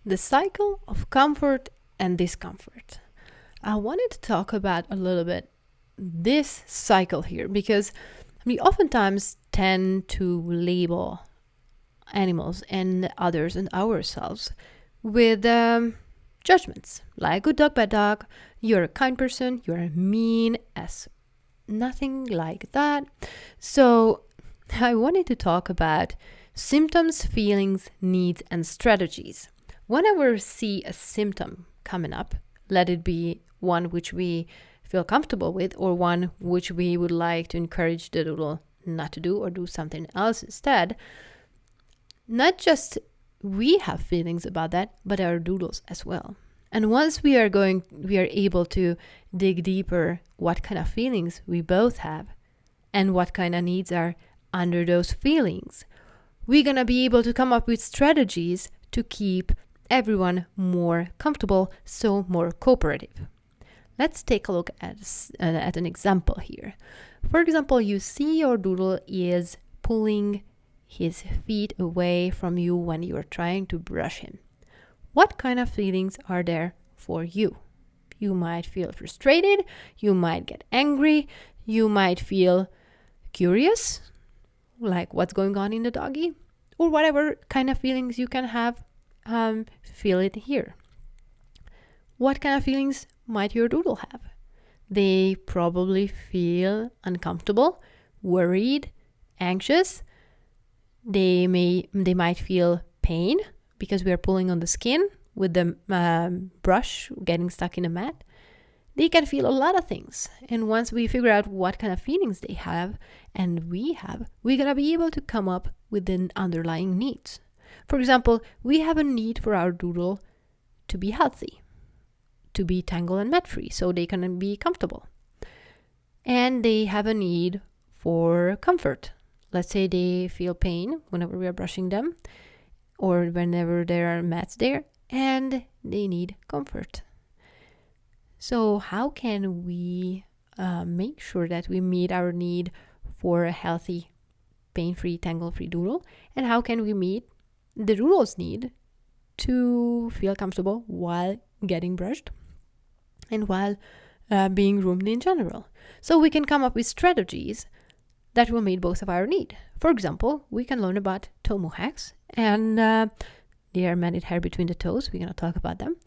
The cycle of comfort and discomfort. I wanted to talk about a little bit this cycle here because we oftentimes tend to label animals and others and ourselves with judgments like good dog, bad dog, you're a kind person, you're mean as nothing like that. So I wanted to talk about symptoms, feelings, needs, and strategies. Whenever we see a symptom coming up, let it be one which we feel comfortable with or one which we would like to encourage the doodle not to do or do something else instead, not just we have feelings about that, but our doodles as well. And once we are able to dig deeper what kind of feelings we both have and what kind of needs are under those feelings, we're going to be able to come up with strategies to keep everyone more comfortable, so more cooperative. Let's take a look at an example here. For example, you see your doodle is pulling his feet away from you when you are trying to brush him. What kind of feelings are there for you? You might feel frustrated, you might get angry, you might feel curious, like what's going on in the doggy, or whatever kind of feelings you can have, feel it here. What kind of feelings might your doodle have? They probably feel uncomfortable, worried, anxious. They might feel pain because we are pulling on the skin with the brush getting stuck in the mat. They can feel a lot of things. And once we figure out what kind of feelings they have and we have, we're going to be able to come up with the underlying needs. For example, we have a need for our doodle to be healthy, to be tangle and mat free so they can be comfortable. And they have a need for comfort. Let's say they feel pain whenever we are brushing them or whenever there are mats there, and they need comfort. So how can we make sure that we meet our need for a healthy, pain-free, tangle-free doodle? And how can we meet the doodle's need to feel comfortable while getting brushed and while being groomed in general? So we can come up with strategies that will meet both of our need. For example, we can learn about toe mohawks, and they are matted hair between the toes. We're going to talk about them.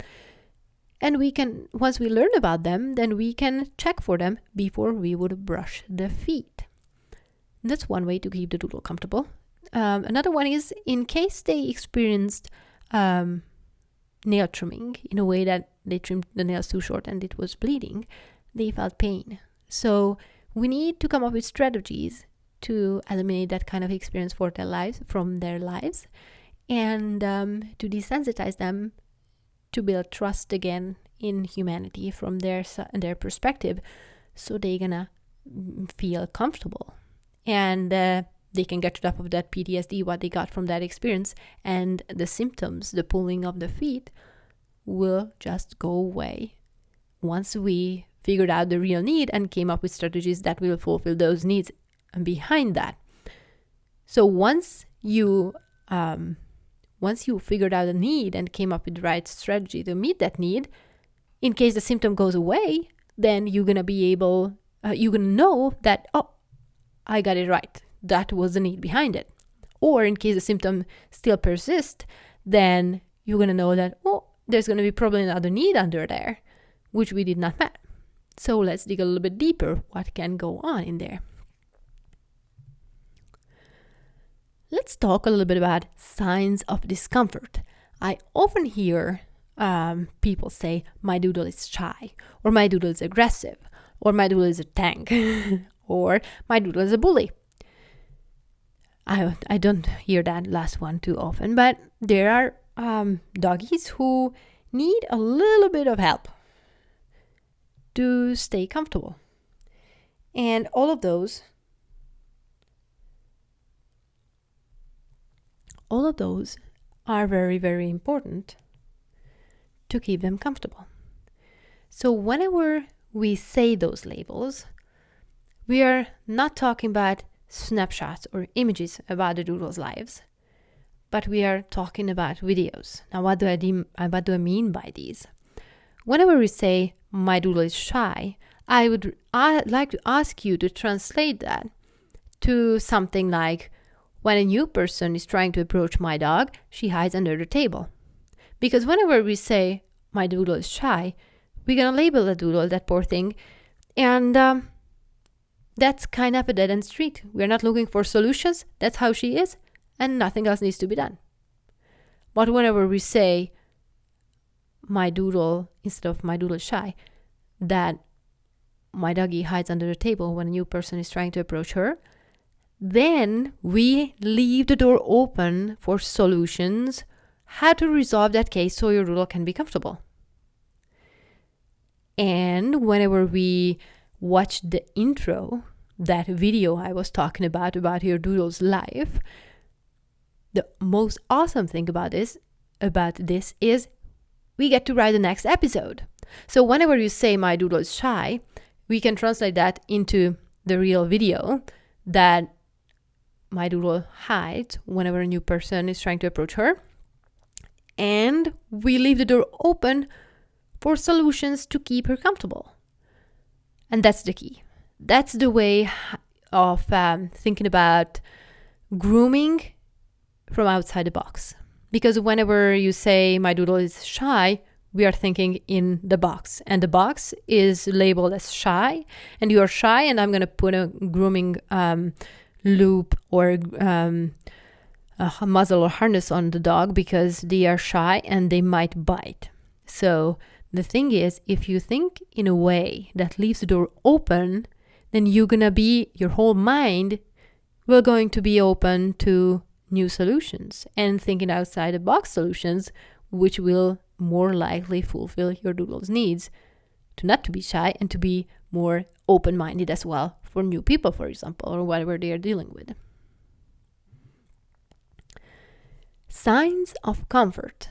And we can, once we learn about them, then we can check for them before we would brush the feet. That's one way to keep the doodle comfortable. Another one is in case they experienced nail trimming in a way that they trimmed the nails too short and it was bleeding, they felt pain. So we need to come up with strategies to eliminate that kind of experience from their lives, and to desensitize them, to build trust again in humanity from their perspective, so they're gonna feel comfortable and they can get rid of that PTSD, what they got from that experience, and the symptoms, the pulling of the feet, will just go away once we figured out the real need and came up with strategies that will fulfill those needs behind that. So once you figured out a need and came up with the right strategy to meet that need, in case the symptom goes away, then you're gonna be able, you're gonna know that, oh, I got it right. That was the need behind it. Or in case the symptom still persists, then you're gonna know that, oh, there's gonna be probably another need under there, which we did not met. So let's dig a little bit deeper. What can go on in there? Let's talk a little bit about signs of discomfort. I often hear people say, my doodle is shy, or my doodle is aggressive, or my doodle is a tank, or my doodle is a bully. I don't hear that last one too often, but there are doggies who need a little bit of help to stay comfortable. And all of those are very, very important to keep them comfortable. So whenever we say those labels, we are not talking about snapshots or images about the doodles' lives, but we are talking about videos. Now, what do I mean by these? Whenever we say my doodle is shy, I'd like to ask you to translate that to something like, when a new person is trying to approach my dog, she hides under the table. Because whenever we say my doodle is shy, we're going to label the doodle, that poor thing, and that's kind of a dead-end street. We're not looking for solutions. That's how she is, and nothing else needs to be done. But whenever we say my doodle, instead of my doodle is shy, that my doggy hides under the table when a new person is trying to approach her, then we leave the door open for solutions, how to resolve that case so your doodle can be comfortable. And whenever we watch the intro, that video I was talking about your doodle's life, the most awesome thing about this is we get to write the next episode. So whenever you say my doodle is shy, we can translate that into the real video that my doodle hides whenever a new person is trying to approach her. And we leave the door open for solutions to keep her comfortable. And that's the key. That's the way of thinking about grooming from outside the box. Because whenever you say my doodle is shy, we are thinking in the box. And the box is labeled as shy. And you are shy, and I'm going to put a grooming loop or a muzzle or harness on the dog because they are shy and they might bite. So the thing is, if you think in a way that leaves the door open, then your whole mind will going to be open to new solutions and thinking outside the box solutions, which will more likely fulfill your doodle's needs to not to be shy and to be more open-minded as well for new people, for example, or whatever they are dealing with. Signs of comfort.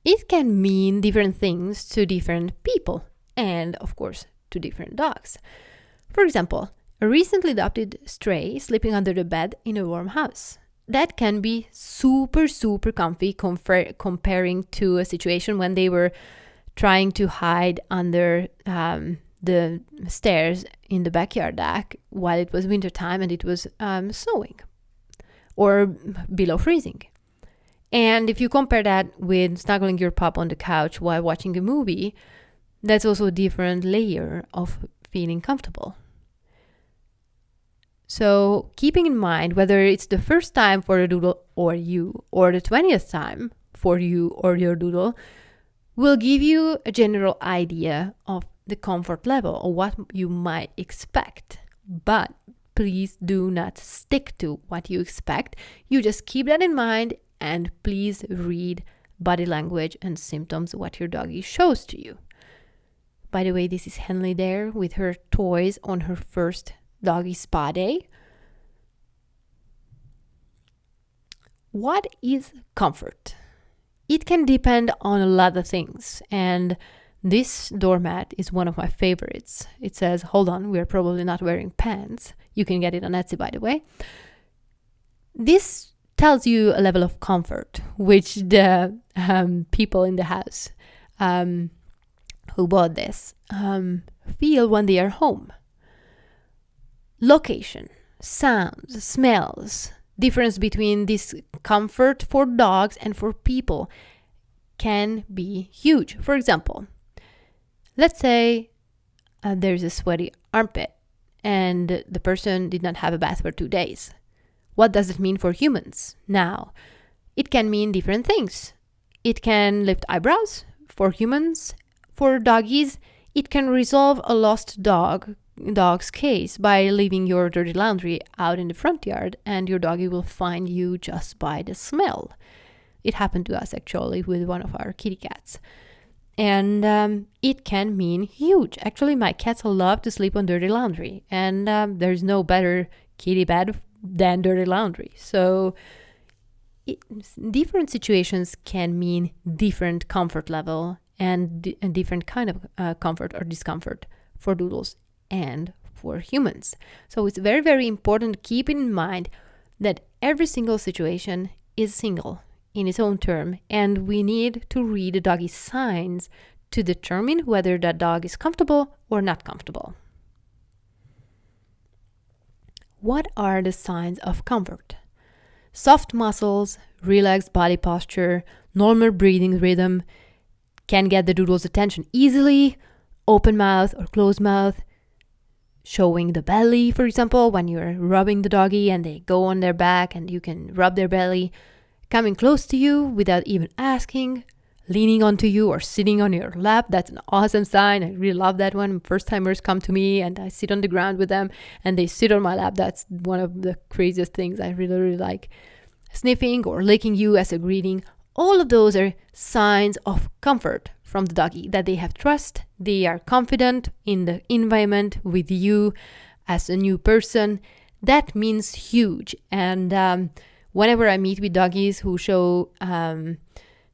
It can mean different things to different people and, of course, to different dogs. For example, a recently adopted stray sleeping under the bed in a warm house. That can be super, super comfy comparing to a situation when they were trying to hide under the stairs in the backyard deck while it was wintertime and it was snowing or below freezing. And if you compare that with snuggling your pup on the couch while watching a movie, that's also a different layer of feeling comfortable. So keeping in mind whether it's the first time for a doodle or you, or the 20th time for you or your doodle, will give you a general idea of the comfort level or what you might expect. But please do not stick to what you expect. You just keep that in mind, and please read body language and symptoms, what your doggy shows to you. By the way, this is Henley there with her toys on her first doggy spa day. What is comfort? It can depend on a lot of things, and this doormat is one of my favorites. It says, hold on, we're probably not wearing pants. You can get it on Etsy, by the way. This tells you a level of comfort which the people in the house who bought this feel when they are home. Location, sounds, smells, difference between this comfort for dogs and for people can be huge. For example, let's say there's a sweaty armpit and the person did not have a bath for 2 days. What does it mean for humans? Now, it can mean different things. It can lift eyebrows for humans. For doggies, it can resolve a lost dog's case by leaving your dirty laundry out in the front yard, and your doggy will find you just by the smell. It happened to us actually with one of our kitty cats. And it can mean huge. Actually, my cats love to sleep on dirty laundry, and there's no better kitty bed than dirty laundry. So different situations can mean different comfort level and different kind of comfort or discomfort for doodles and for humans. So it's very, very important to keep in mind that every single situation is single in its own term, and we need to read the doggy's signs to determine whether that dog is comfortable or not comfortable. What are the signs of comfort? Soft muscles, relaxed body posture, normal breathing rhythm, can get the doodle's attention easily, open mouth or closed mouth, showing the belly, for example, when you're rubbing the doggy and they go on their back and you can rub their belly, coming close to you without even asking, leaning onto you or sitting on your lap. That's an awesome sign. I really love that one. First timers come to me and I sit on the ground with them and they sit on my lap. That's one of the craziest things I really, really like. Sniffing or licking you as a greeting. All of those are signs of comfort from the doggy, that they have trust, they are confident in the environment with you as a new person. That means huge. And whenever I meet with doggies who show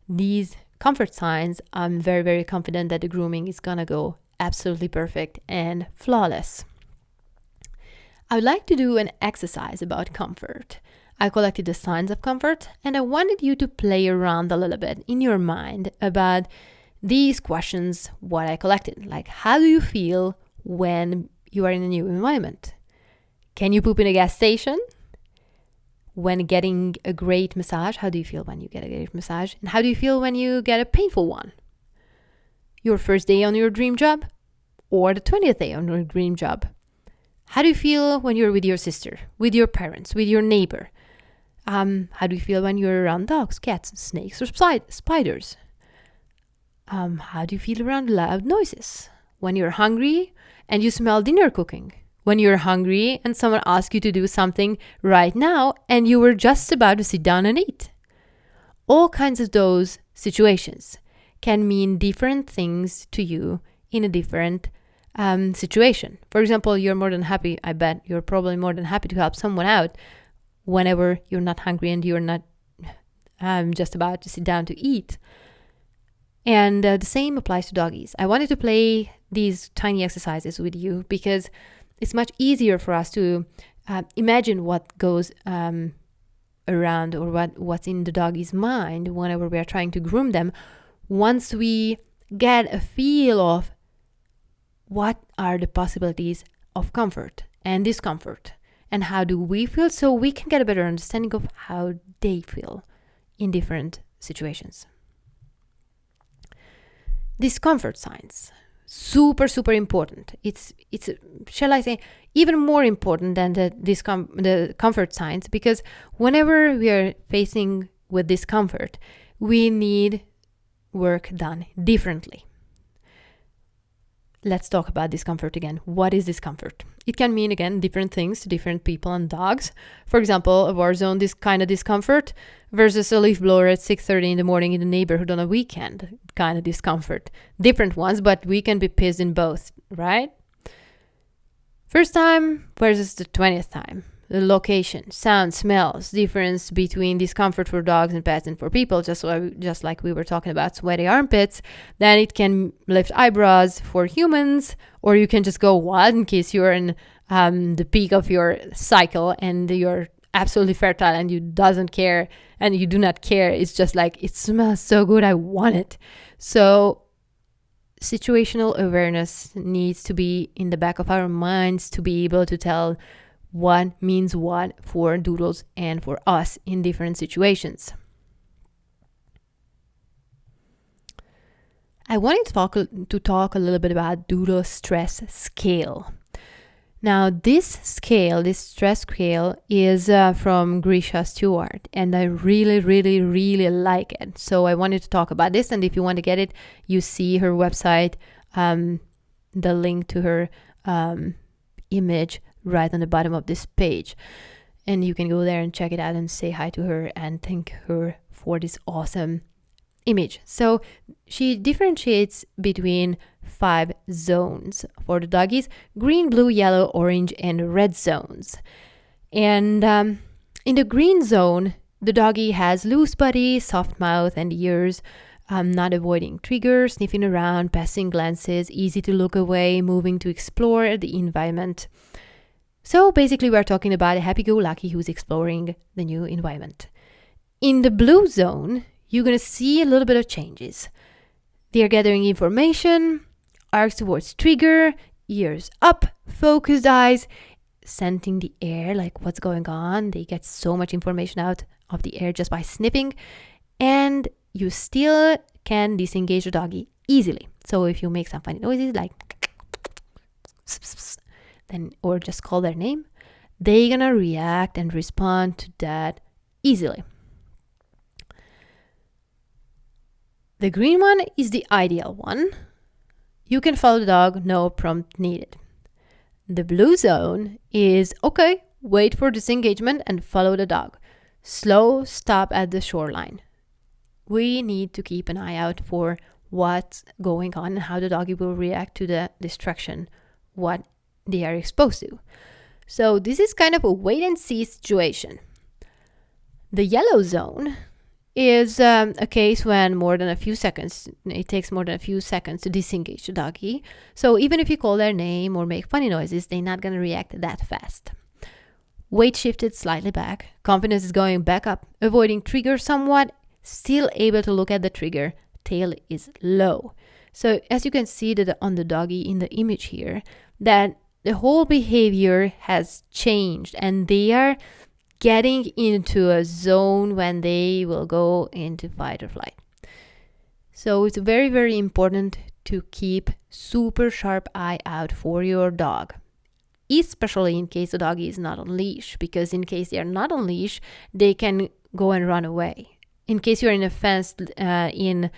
these comfort signs, I'm very, very confident that the grooming is gonna go absolutely perfect and flawless. I would like to do an exercise about comfort. I collected the signs of comfort and I wanted you to play around a little bit in your mind about these questions, what I collected. Like, how do you feel when you are in a new environment? Can you poop in a gas station? When getting a great massage, how do you feel when you get a great massage? And how do you feel when you get a painful one? Your first day on your dream job or the 20th day on your dream job? How do you feel when you're with your sister, with your parents, with your neighbor? How do you feel when you're around dogs, cats, snakes, or spiders? How do you feel around loud noises? When you're hungry and you smell dinner cooking? When you're hungry and someone asks you to do something right now and you were just about to sit down and eat? All kinds of those situations can mean different things to you in a different situation. For example, you're more than happy, I bet you're probably more than happy to help someone out whenever you're not hungry and you're not just about to sit down to eat. And the same applies to doggies. I wanted to play these tiny exercises with you because it's much easier for us to imagine what goes around or what's in the doggie's mind whenever we are trying to groom them, once we get a feel of what are the possibilities of comfort and discomfort and how do we feel, so we can get a better understanding of how they feel in different situations. Discomfort signs, super, super important. It's shall I say, even more important than the comfort signs, because whenever we are facing with discomfort, we need work done differently. Let's talk about discomfort again. What is discomfort? It can mean, again, different things to different people and dogs. For example, a war zone, this kind of discomfort versus a leaf blower at 6:30 in the morning in the neighborhood on a weekend, kind of discomfort. Different ones, but we can be pissed in both, right? First time versus the 20th time. The location, sound, smells, difference between discomfort for dogs and pets and for people, just like we were talking about sweaty armpits. Then it can lift eyebrows for humans, or you can just go wild in case you're in the peak of your cycle and you're absolutely fertile and you doesn't care and you do not care. It's just like, it smells so good, I want it. So situational awareness needs to be in the back of our minds to be able to tell what means what for doodles and for us in different situations. I wanted to talk a little bit about doodle stress scale. Now, this stress scale is from Grisha Stewart, and I really, really, really like it. So I wanted to talk about this, and if you want to get it, you see her website, the link to her image right on the bottom of this page, and you can go there and check it out and say hi to her and thank her for this awesome image. So she differentiates between 5 zones for the doggies: green, blue, yellow, orange, and red zones. And in the green zone, the doggy has loose body, soft mouth and ears, not avoiding triggers, sniffing around, passing glances, easy to look away, moving to explore the environment. So basically we're talking about a happy-go-lucky who's exploring the new environment. In the blue zone, you're going to see a little bit of changes. They're gathering information, arcs towards trigger, ears up, focused eyes, scenting the air, like what's going on. They get so much information out of the air just by sniffing. And you still can disengage the doggy easily. So if you make some funny noises like then, or just call their name, they're gonna react and respond to that easily. The green one is the ideal one. You can follow the dog, no prompt needed. The blue zone is, okay, wait for disengagement and follow the dog. Slow stop at the shoreline. We need to keep an eye out for what's going on and how the doggy will react to the distraction, what they are exposed to. So this is kind of a wait and see situation. The yellow zone is a case when it takes more than a few seconds to disengage the doggy. So even if you call their name or make funny noises, they're not going to react that fast. Weight shifted slightly back, confidence is going back up, avoiding trigger somewhat, still able to look at the trigger, tail is low. So as you can see that on the doggy in the image here, that the whole behavior has changed and they are getting into a zone when they will go into fight or flight. So it's very, very important to keep super sharp eye out for your dog, especially in case the doggy is not on leash, because in case they are not on leash, they can go and run away. In case you're in a fence in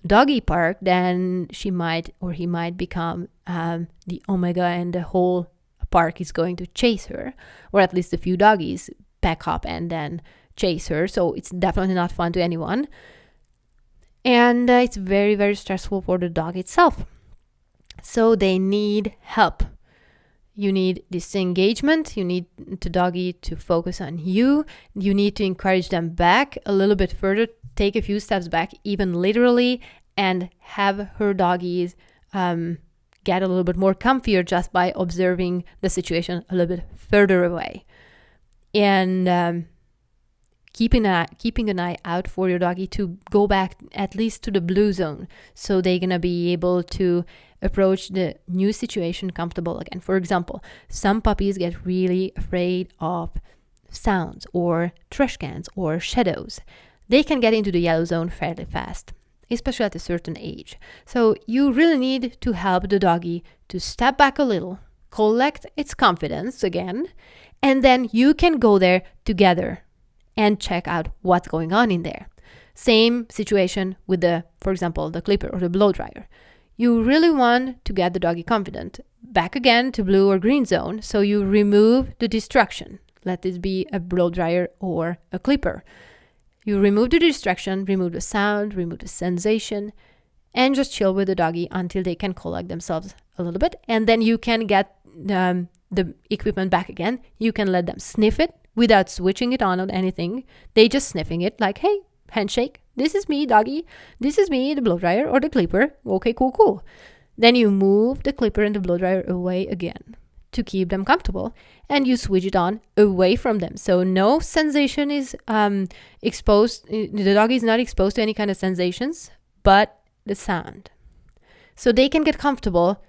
doggy park, then she might or he might become the omega and the whole park is going to chase her, or at least a few doggies back up and then chase her. So it's definitely not fun to anyone. And it's very, very stressful for the dog itself. So they need help. You need disengagement. You need the doggy to focus on you. You need to encourage them back a little bit further, take a few steps back, even literally, and have her doggies get a little bit more comfier just by observing the situation a little bit further away. And keeping an eye out for your doggy to go back at least to the blue zone, so they're gonna be able to approach the new situation comfortable again. For example, some puppies get really afraid of sounds or trash cans or shadows. They can get into the yellow zone fairly fast, especially at a certain age. So you really need to help the doggy to step back a little, collect its confidence again, and then you can go there together and check out what's going on in there. Same situation with for example, the clipper or the blow dryer. You really want to get the doggy confident. Back again to blue or green zone, so you remove the distraction. Let this be a blow dryer or a clipper. You remove the distraction, remove the sound, remove the sensation, and just chill with the doggy until they can collect themselves a little bit. And then you can get the equipment back again. You can let them sniff it without switching it on or anything. They just sniffing it like, hey, handshake. This is me, doggy. This is me, the blow dryer or the clipper. Okay, cool. Then you move the clipper and the blow dryer away again to keep them comfortable, and you switch it on away from them. So no sensation is exposed. The doggy is not exposed to any kind of sensations, but the sound. So they can get comfortable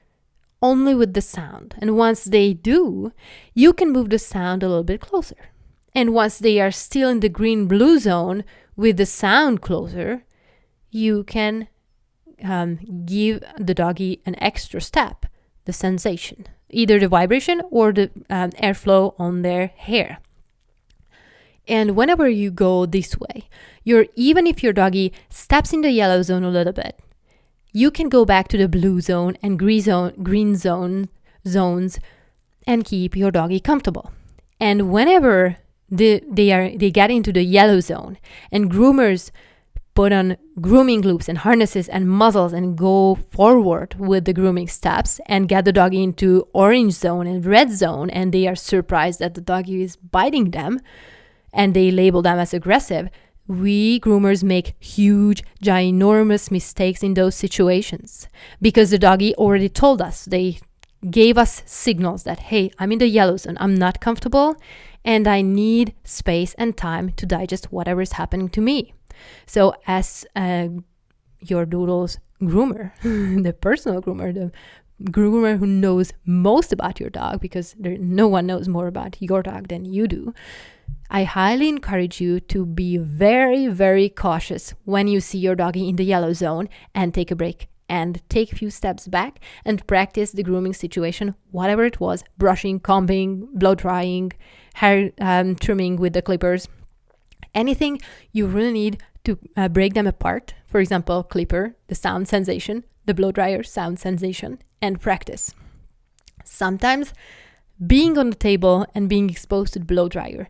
only with the sound. And once they do, you can move the sound a little bit closer. And once they are still in the green-blue zone with the sound closer, you can give the doggy an extra step, the sensation, either the vibration or the airflow on their hair. And whenever you go this way, even if your doggy steps in the yellow zone a little bit, you can go back to the blue zone and green zone zones and keep your doggy comfortable. And whenever they get into the yellow zone and groomers put on grooming loops and harnesses and muzzles and go forward with the grooming steps and get the doggy into orange zone and red zone, and they are surprised that the doggy is biting them and they label them as aggressive, we groomers make huge, ginormous mistakes in those situations because the doggy already told us. They gave us signals that, hey, I'm in the yellow zone, I'm not comfortable, and I need space and time to digest whatever is happening to me. So as your doodle's groomer, the personal groomer, the groomer who knows most about your dog, because no one knows more about your dog than you do, I highly encourage you to be very, very cautious when you see your doggy in the yellow zone, and take a break and take a few steps back and practice the grooming situation, whatever it was: brushing, combing, blow drying, hair trimming with the clippers, anything. You really need to break them apart. For example, clipper, the sound sensation, the blow dryer, sound sensation, and practice. Sometimes being on the table and being exposed to the blow dryer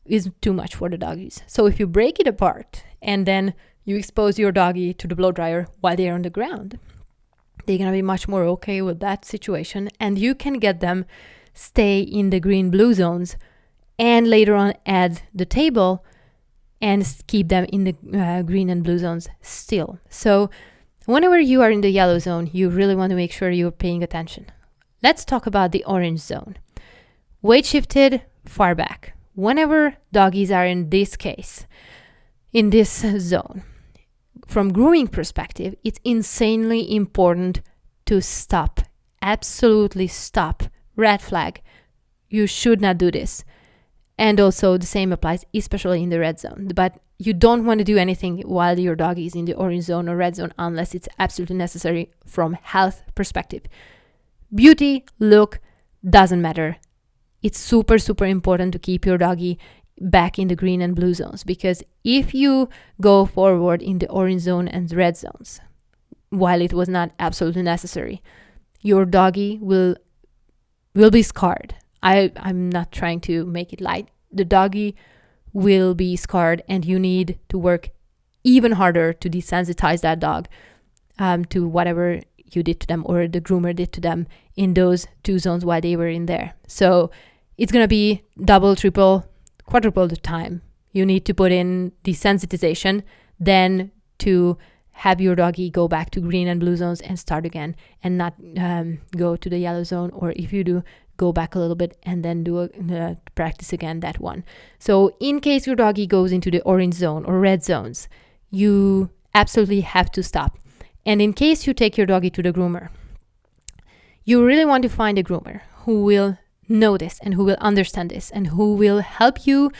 is too much for the doggies. So if you break it apart and then you expose your doggy to the blow dryer while they're on the ground, they're going to be much more okay with that situation, and you can get them stay in the green-blue zones and later on add the table and keep them in the green and blue zones still. So whenever you are in the yellow zone, you really want to make sure you're paying attention. Let's talk about the orange zone. Weight shifted far back. Whenever doggies are in this case, in this zone, from grooming perspective, it's insanely important to stop. Absolutely stop. Red flag. You should not do this. And also the same applies, especially in the red zone. But you don't want to do anything while your doggy is in the orange zone or red zone unless it's absolutely necessary from health perspective. Beauty, look, doesn't matter. It's super, super important to keep your doggy back in the green and blue zones, because if you go forward in the orange zone and red zones, while it was not absolutely necessary, your doggy will be scarred. I'm not trying to make it light. The doggy will be scarred, and you need to work even harder to desensitize that dog to whatever you did to them or the groomer did to them in those two zones while they were in there. So it's going to be double, triple, quadruple the time you need to put in desensitization then to have your doggy go back to green and blue zones and start again, and not go to the yellow zone, or if you do, go back a little bit and then do practice again that one. So in case your doggy goes into the orange zone or red zones, you absolutely have to stop. And in case you take your doggy to the groomer, you really want to find a groomer who will know this and who will understand this and who will help you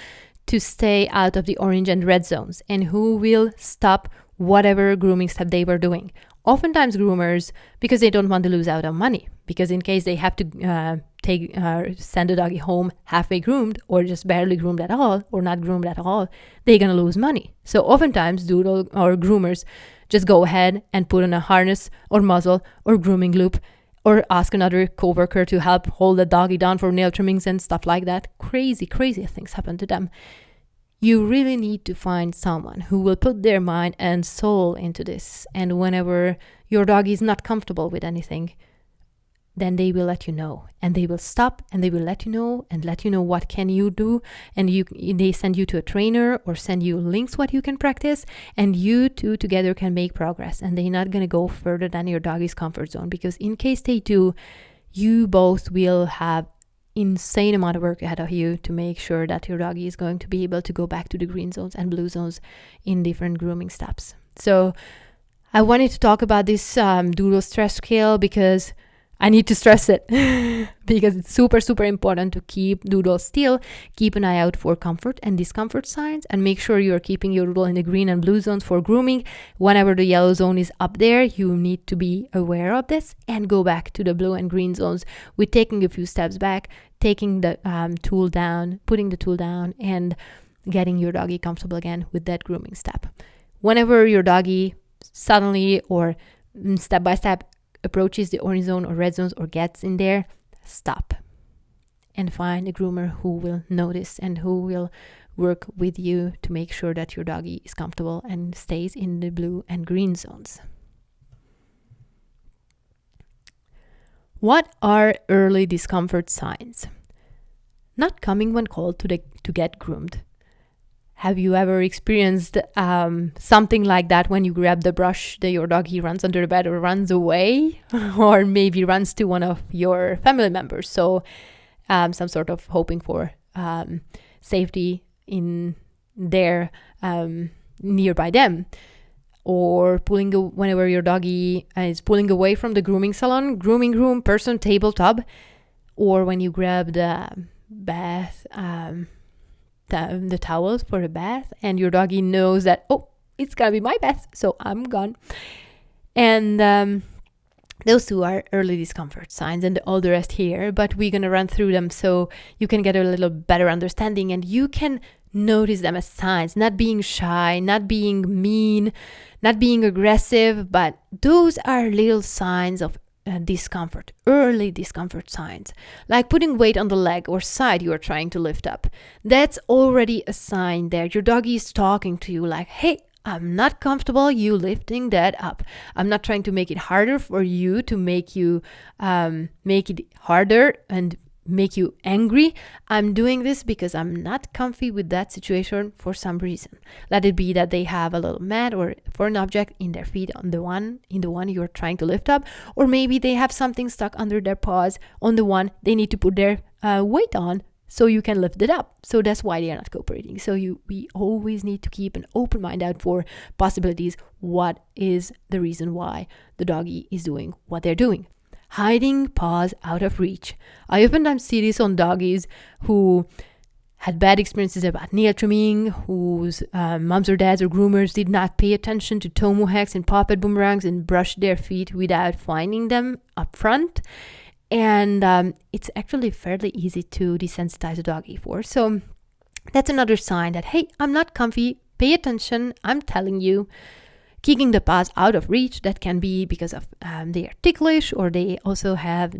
to stay out of the orange and red zones, and who will stop whatever grooming step they were doing. Oftentimes groomers, because they don't want to lose out on money, because in case they have to send a doggy home halfway groomed or just barely groomed at all or not groomed at all, they're going to lose money. So oftentimes doodle or groomers just go ahead and put on a harness or muzzle or grooming loop, or ask another coworker to help hold the doggy down for nail trimmings and stuff like that. Crazy things happen to them. You really need to find someone who will put their mind and soul into this. And whenever your doggy is not comfortable with anything, then they will let you know, and they will stop, and they will let you know what can you do, and they send you to a trainer or send you links what you can practice, and you two together can make progress. And they're not going to go further than your doggy's comfort zone, because in case they do, you both will have insane amount of work ahead of you to make sure that your doggy is going to be able to go back to the green zones and blue zones in different grooming steps. So I wanted to talk about this doodle stress scale because I need to stress it because it's super, super important to keep doodle still, keep an eye out for comfort and discomfort signs, and make sure you're keeping your doodle in the green and blue zones for grooming. Whenever the yellow zone is up there, you need to be aware of this and go back to the blue and green zones with taking a few steps back, taking the tool down, putting the tool down, and getting your doggy comfortable again with that grooming step. Whenever your doggy suddenly or step by step approaches the orange zone or red zones or gets in there, stop and find a groomer who will notice and who will work with you to make sure that your doggy is comfortable and stays in the blue and green zones. What are early discomfort signs? Not coming when called to get groomed. Have you ever experienced something like that when you grab the brush, your doggy runs under the bed or runs away, or maybe runs to one of your family members? So some sort of hoping for safety in their nearby them, or whenever your doggy is pulling away from the grooming salon, grooming room, person, table, tub, or when you grab the bath, the towels for the bath, and your doggy knows that, oh, it's gonna be my bath, so I'm gone. And those two are early discomfort signs, and all the rest here, but we're gonna run through them so you can get a little better understanding, and you can notice them as signs, not being shy, not being mean, not being aggressive, but those are little signs of discomfort, early discomfort signs, like putting weight on the leg or side you are trying to lift up. That's already a sign there. Your doggy is talking to you like, hey, I'm not comfortable you lifting that up. I'm not trying to make it harder for you to make it harder and make you angry. I'm doing this because I'm not comfy with that situation for some reason. Let it be that they have a little mat or foreign object in their feet in the one you're trying to lift up, or maybe they have something stuck under their paws on the one they need to put their weight on so you can lift it up. So that's why they are not cooperating. So we always need to keep an open mind out for possibilities. What is the reason why the doggy is doing what they're doing? Hiding paws out of reach. I oftentimes see this on doggies who had bad experiences about nail trimming, whose moms or dads or groomers did not pay attention to toe mohawks and poppet boomerangs and brushed their feet without finding them up front. And it's actually fairly easy to desensitize a doggy for. So that's another sign that, hey, I'm not comfy. Pay attention. I'm telling you. Kicking the paws out of reach, that can be because of they are ticklish, or they also have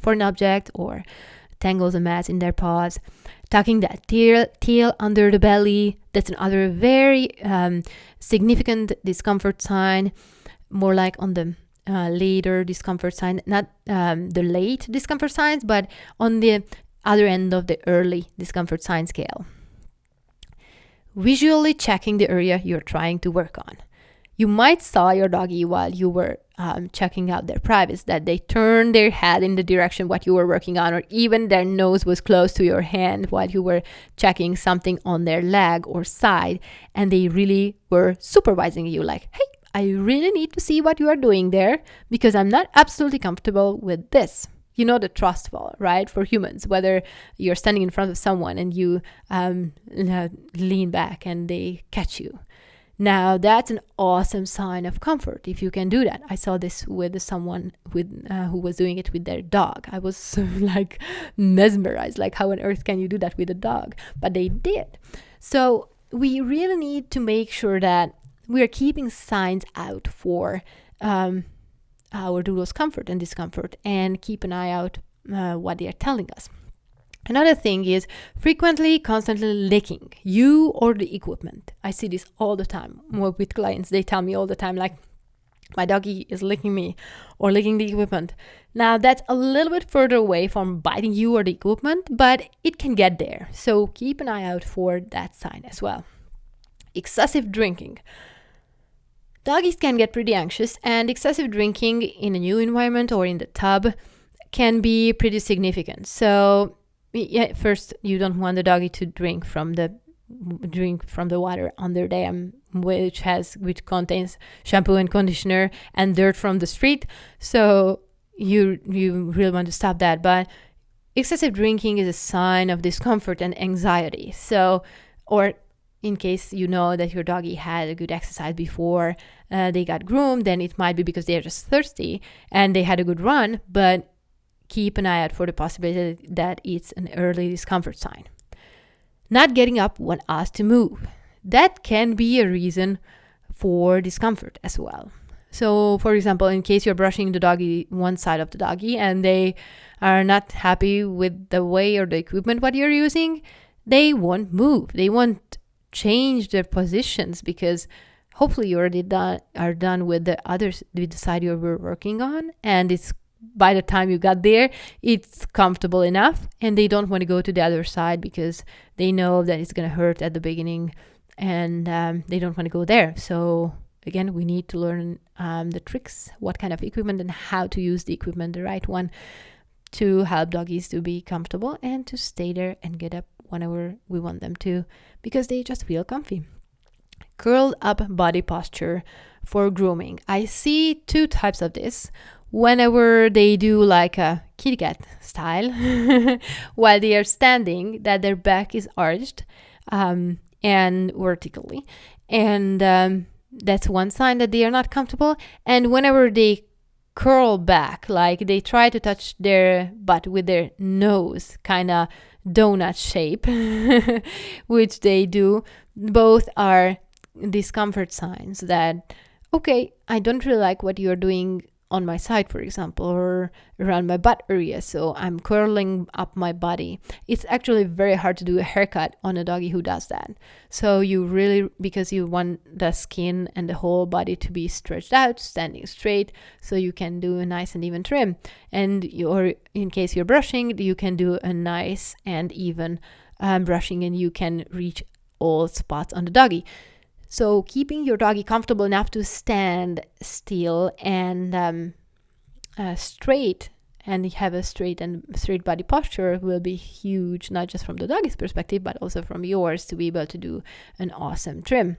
foreign object or tangles and mats in their paws. Tucking that tail under the belly, that's another very significant discomfort sign, more like on the later discomfort sign, not the late discomfort signs, but on the other end of the early discomfort sign scale. Visually checking the area you're trying to work on. You might saw your doggy while you were checking out their privates, that they turned their head in the direction what you were working on, or even their nose was close to your hand while you were checking something on their leg or side, and they really were supervising you like, hey, I really need to see what you are doing there because I'm not absolutely comfortable with this. You know, the trust fall, right? For humans, whether you're standing in front of someone and you lean back and they catch you. Now, that's an awesome sign of comfort if you can do that. I saw this with someone who was doing it with their dog. I was like mesmerized, like how on earth can you do that with a dog? But they did. So we really need to make sure that we are keeping signs out for our doodle's comfort and discomfort, and keep an eye out what they are telling us. Another thing is frequently, constantly licking you or the equipment. I see this all the time with clients. They tell me all the time, like, my doggy is licking me or licking the equipment. Now, that's a little bit further away from biting you or the equipment, but it can get there. So keep an eye out for that sign as well. Excessive drinking. Doggies can get pretty anxious, and excessive drinking in a new environment or in the tub can be pretty significant. So, yeah, first, you don't want the doggy to drink from the water under them, which contains shampoo and conditioner and dirt from the street. So you really want to stop that. But excessive drinking is a sign of discomfort and anxiety. So, or in case you know that your doggy had a good exercise before they got groomed, then it might be because they're just thirsty and they had a good run, but keep an eye out for the possibility that it's an early discomfort sign. Not getting up when asked to move. That can be a reason for discomfort as well. So, for example, in case you're brushing the doggy, one side of the doggy, and they are not happy with the way or the equipment what you're using, they won't move. They won't change their positions because hopefully you already are done with the side you were working on, and it's by the time you got there, it's comfortable enough, and they don't want to go to the other side because they know that it's going to hurt at the beginning, and they don't want to go there. So again, we need to learn the tricks, what kind of equipment and how to use the equipment, the right one, to help doggies to be comfortable and to stay there and get up whenever we want them to, because they just feel comfy. Curled up body posture for grooming. I see two types of this. Whenever they do like a kitty cat style, while they are standing, that their back is arched and vertically. And that's one sign that they are not comfortable. And whenever they curl back, like they try to touch their butt with their nose, kind of donut shape, which they do, both are discomfort signs that, okay, I don't really like what you're doing on my side, for example, or around my butt area, so I'm curling up my body. It's actually very hard to do a haircut on a doggy who does that. So you really, because you want the skin and the whole body to be stretched out, standing straight, so you can do a nice and even trim. And or in case you're brushing, you can do a nice and even brushing, and you can reach all spots on the doggy. So keeping your doggy comfortable enough to stand still and straight, and have a straight body posture will be huge, not just from the doggy's perspective, but also from yours, to be able to do an awesome trim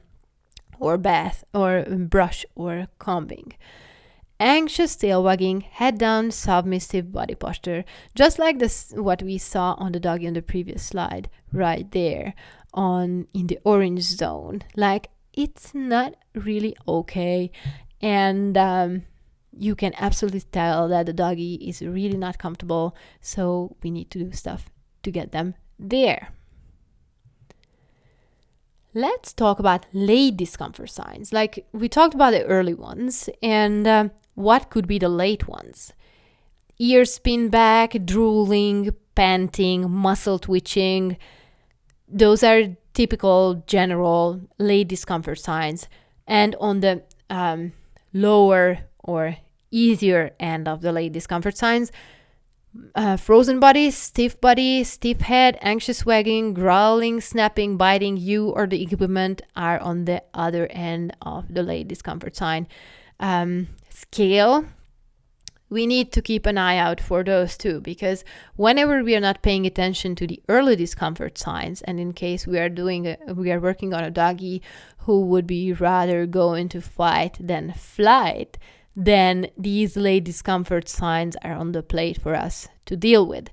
or bath or brush or combing. Anxious tail wagging, head down, submissive body posture, just like this what we saw on the doggy on the previous slide, right there in the orange zone. Like, it's not really okay, and you can absolutely tell that the doggy is really not comfortable, so we need to do stuff to get them there. Let's talk about late discomfort signs. Like, we talked about the early ones, and what could be the late ones? Ears spin back, drooling, panting, muscle twitching. Those are typical general late discomfort signs. And on the lower or easier end of the late discomfort signs, frozen body, stiff head, anxious wagging, growling, snapping, biting, you or the equipment are on the other end of the late discomfort sign. Scale, we need to keep an eye out for those too, because whenever we are not paying attention to the early discomfort signs, and in case we are working on a doggy who would be rather go into fight than flight, then these late discomfort signs are on the plate for us to deal with.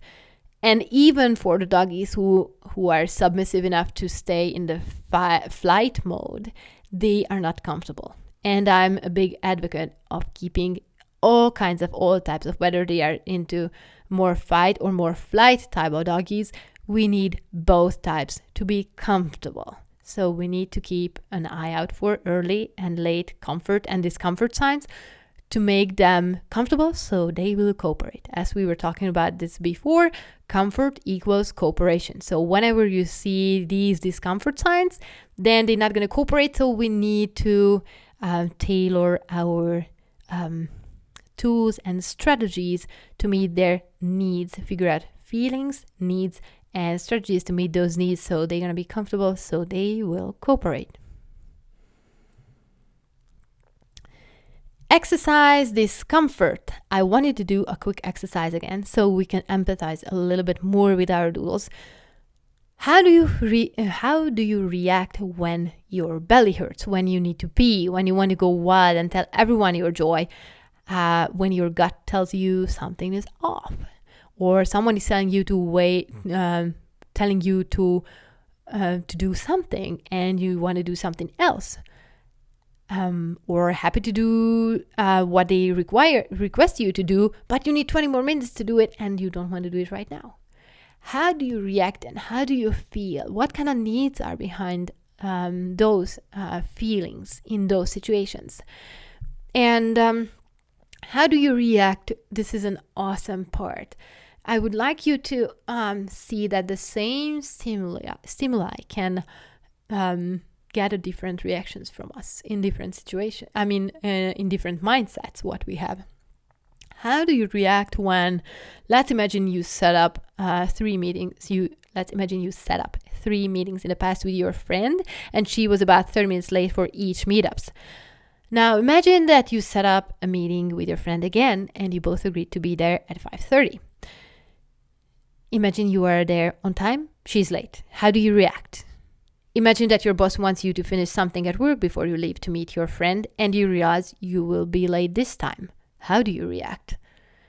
And even for the doggies who are submissive enough to stay in the flight mode, they are not comfortable. And I'm a big advocate of keeping all types of, whether they are into more fight or more flight type of doggies, we need both types to be comfortable. So we need to keep an eye out for early and late comfort and discomfort signs to make them comfortable so they will cooperate. As we were talking about this before, comfort equals cooperation. So whenever you see these discomfort signs, then they're not going to cooperate. So we need to tailor our tools and strategies to meet their needs, figure out feelings, needs, and strategies to meet those needs so they're going to be comfortable, so they will cooperate. Exercise discomfort. I wanted to do a quick exercise again so we can empathize a little bit more with our doodles. How do you react when your belly hurts, when you need to pee, when you want to go wild and tell everyone your joy? When your gut tells you something is off, or someone is telling you to wait, telling you to do something and you want to do something else, or happy to do what they request you to do, but you need 20 more minutes to do it and you don't want to do it right now. How do you react and how do you feel? What kind of needs are behind those feelings in those situations? And how do you react? This is an awesome part. I would like you to see that the same stimuli can gather different reactions from us in different situations. In different mindsets, what we have. How do you react when, let's imagine you set up 3 meetings. Let's imagine you set up 3 meetings in the past with your friend, and she was about 30 minutes late for each meetups. Now imagine that you set up a meeting with your friend again and you both agreed to be there at 5:30. Imagine you are there on time, she's late. How do you react? Imagine that your boss wants you to finish something at work before you leave to meet your friend and you realize you will be late this time. How do you react?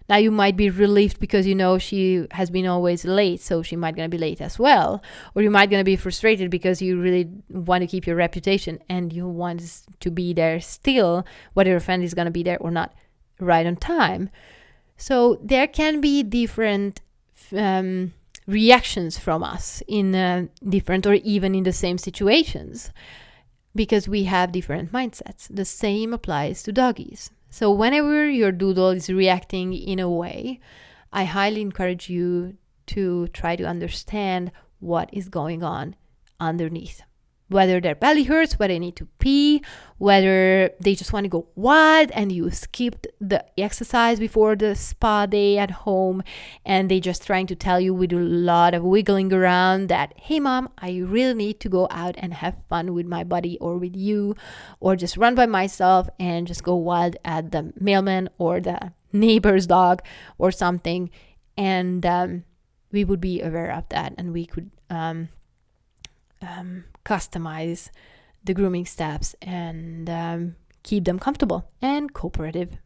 Now you might be relieved because you know she has been always late, so she might gonna be late as well. Or you might gonna be frustrated because you really want to keep your reputation and you want to be there still, whether your friend is gonna be there or not, right on time. So there can be different reactions from us in different or even in the same situations because we have different mindsets. The same applies to doggies. So whenever your doodle is reacting in a way, I highly encourage you to try to understand what is going on underneath. Whether their belly hurts, whether they need to pee, whether they just want to go wild and you skipped the exercise before the spa day at home and they just trying to tell you with a lot of wiggling around that, hey mom, I really need to go out and have fun with my buddy or with you, or just run by myself and just go wild at the mailman or the neighbor's dog or something. And we would be aware of that and we could customize the grooming steps and keep them comfortable and cooperative.